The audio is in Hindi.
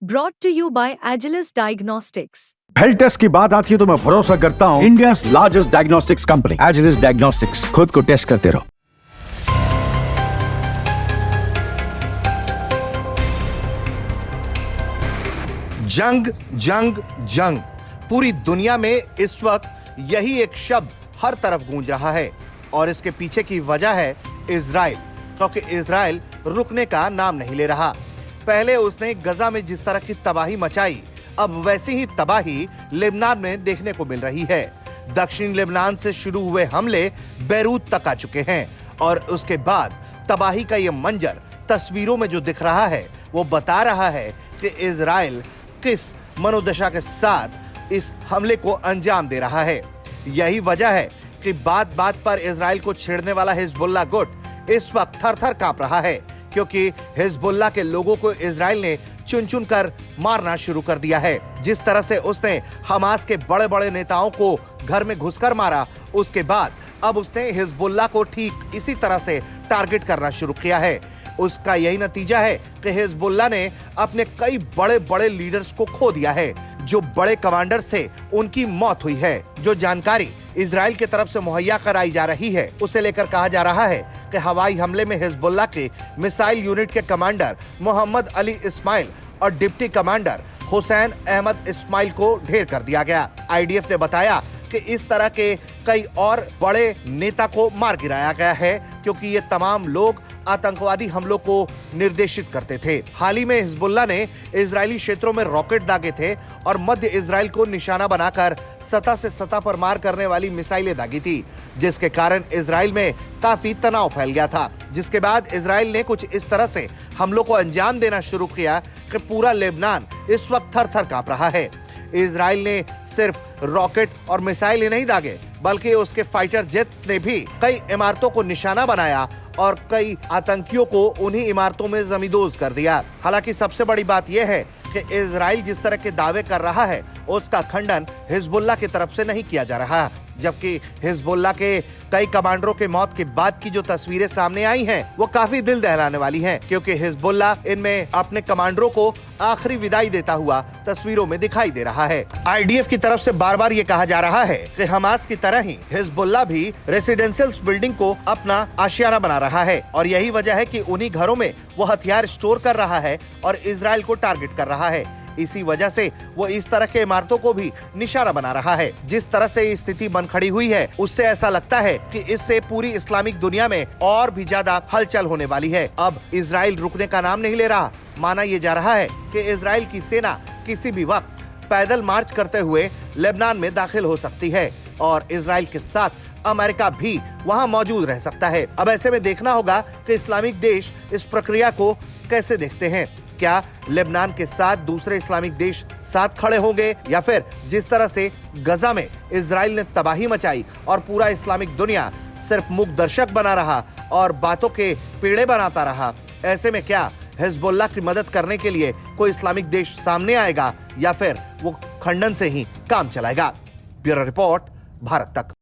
brought to you by Agilus Diagnostics. Health test की बात आती है तो मैं भरोसा करता हूँ India's largest diagnostics company Agilus Diagnostics. खुद को टेस्ट करते रहो। जंग जंग जंग, पूरी दुनिया में इस वक्त यही एक शब्द हर तरफ गूंज रहा है और इसके पीछे की वजह है इजराइल, क्योंकि इजराइल रुकने का नाम नहीं ले रहा। पहले उसने गजा में जिस तरह की तबाही मचाई, अब वैसी ही तबाही लेबनान में देखने को मिल रही है। दक्षिण लेबनान से शुरू हुए हमले बैरूत तक आ चुके हैं और उसके बाद तबाही का ये मंजर तस्वीरों में जो दिख रहा है वो बता रहा है कि इजराइल किस मनोदशा के साथ इस हमले को अंजाम दे रहा है। यही वजह है कि बात बात पर इजराइल को छेड़ने वाला हिजबुल्लाह गुट इस वक्त थर-थर कांप रहा है, क्योंकि हिजबुल्लाह के लोगों को इजराइल ने चुन चुन कर मारना शुरू कर दिया है। जिस तरह से उसने हमास के बड़े बड़े नेताओं को घर में घुसकर मारा, उसके बाद अब उसने हिजबुल्लाह को ठीक इसी तरह से टारगेट करना शुरू किया है। उसका यही नतीजा है कि हिजबुल्लाह ने अपने कई बड़े बड़े लीडर्स को खो दिया है। जो बड़े कमांडर्स थे उनकी मौत हुई है। जो जानकारी इजराइल की तरफ से मुहैया कराई जा रही है उसे लेकर कहा जा रहा है कि हवाई हमले में हिजबुल्लाह के मिसाइल यूनिट के कमांडर मोहम्मद अली इस्माइल और डिप्टी कमांडर हुसैन अहमद इस्माइल को ढेर कर दिया गया। आईडीएफ ने बताया कि इस तरह के कई और बड़े नेता को मार गिराया गया है, क्योंकि ये तमाम लोग आतंकवादी हमलों को निर्देशित करते थे। हाल ही में हिजबुल्लाह ने इजरायली क्षेत्रों में रॉकेट दागे थे और मध्य इजराइल को निशाना बनाकर सतह से सतह पर मार करने वाली मिसाइलें दागी थी, जिसके कारण इजराइल में काफी तनाव फैल गया था। जिसके बाद इजराइल ने कुछ इस तरह से हमलों को अंजाम देना शुरू किया कि पूरा लेबनान इस वक्त थर थर कांप रहा है। इजराइल ने सिर्फ रॉकेट और मिसाइल ही नहीं दागे, बल्कि उसके फाइटर जेट्स ने भी कई इमारतों को निशाना बनाया और कई आतंकियों को उन्हीं इमारतों में जमींदोज कर दिया। हालांकि सबसे बड़ी बात यह है कि इजराइल जिस तरह के दावे कर रहा है उसका खंडन हिजबुल्लाह की तरफ से नहीं किया जा रहा, जबकि हिजबुल्लाह के कई कमांडरों के मौत के बाद की जो तस्वीरें सामने आई हैं वो काफी दिल दहलाने वाली हैं, क्योंकि हिजबुल्लाह इनमें अपने कमांडरों को आखिरी विदाई देता हुआ तस्वीरों में दिखाई दे रहा है। आईडीएफ की तरफ से बार बार ये कहा जा रहा है कि हमास की तरह ही हिजबुल्लाह भी रेसिडेंशियल बिल्डिंग को अपना आशियाना बना रहा है और यही वजह है कि उन्हीं घरों में वो हथियार स्टोर कर रहा है और इजराइल को टारगेट कर रहा है। इसी वजह से वो इस तरह के इमारतों को भी निशाना बना रहा है। जिस तरह से स्थिति बन खड़ी हुई है उससे ऐसा लगता है कि इससे पूरी इस्लामिक दुनिया में और भी ज्यादा हलचल होने वाली है। अब इजराइल रुकने का नाम नहीं ले रहा। माना यह जा रहा है कि इजराइल की सेना किसी भी वक्त पैदल मार्च करते हुए लेबनान में दाखिल हो सकती है और इजराइल के साथ अमेरिका भी वहां मौजूद रह सकता है। अब ऐसे में देखना होगा कि इस्लामिक देश इस प्रक्रिया को कैसे देखते हैं। क्या लेबनान के साथ दूसरे इस्लामिक देश साथ खड़े होंगे, या फिर जिस तरह से गजा में इजराइल ने तबाही मचाई और पूरा इस्लामिक दुनिया सिर्फ मूक दर्शक बना रहा और बातों के पेड़े बनाता रहा, ऐसे में क्या हिजबुल्लाह की मदद करने के लिए कोई इस्लामिक देश सामने आएगा या फिर वो खंडन से ही काम चलाएगा? ब्यूरो रिपोर्ट, भारत तक।